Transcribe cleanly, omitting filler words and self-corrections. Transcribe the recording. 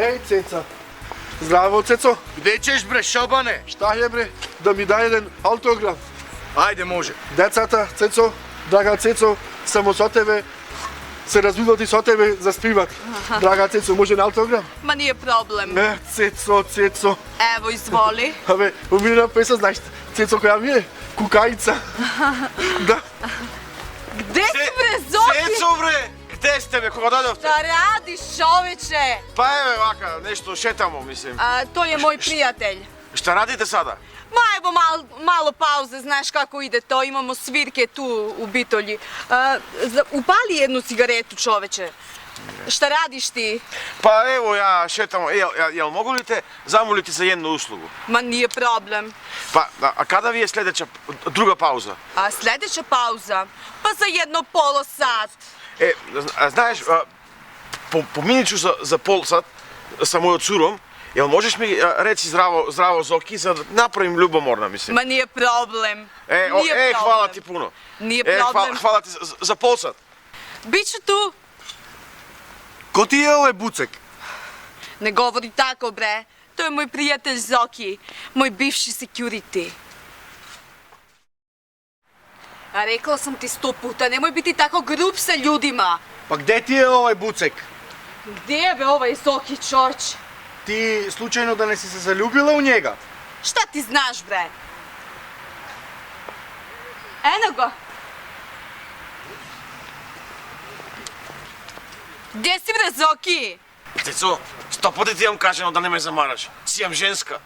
Ej, Ceca. Zdravo, Ceco. Gde ćeš bre, šabane? Šta je bre? Da mi daje jedan autograf. Ajde, može. Decata, Ceco, draga Ceco, samo so tebe se razvidoti so tebe zaspivat. Draga Ceco, može na autograf? Ma nije problem. Ceco, Ceco. Evo, izvoli. Абе, умилена песен, знаеш, Цецо која ми е? Кукајица. Да. Gde si bre, Zoki? Ceco bre, gde ste me, koga dodavte? Šta radiš, čoveče? Pa evo ovaka, nešto šetamo, mislim. To je moj prijatelj. Šta radite sada? Ma evo malo pauze, znaš kako ide to, imamo svirke tu u Bitolji. Upali jednu cigaretu, čoveče. Šta radiš ti? Pa evo ja šetamo, jel mogu li te zamoliti za jednu uslugu? Ma nije problem. Pa, a kada vi je sljedeća, druga pauza? A sljedeća pauza? Pa za jedno polo sat. Znaš, pominit ću za pol sat sa mojom curom, jel možeš mi reći zdravo Zoki, za da napravim ljubomorna, mislim. Ma nije problem. Hvala ti puno. Nije problem. Hvala ti za pol sat. Biću tu. Ko ti je ovaj bucek? Ne govori tako, bre. To je moj prijatelj Zoki, moj bivši security. A rekla sam ti 100 puta, nemoj biti tako grub sa ljudima. Pa gde ti je ovaj bucek? Gdje je be ovaj Zoki, čoč? Ti slučajno da ne si se zaljubila u njega? Šta ti znaš, bre? Eno ga. Gdje si, bre, Zoki? Ceco, 100 puta ti imam kaženo da ne me zamaraš. Si imam ženska.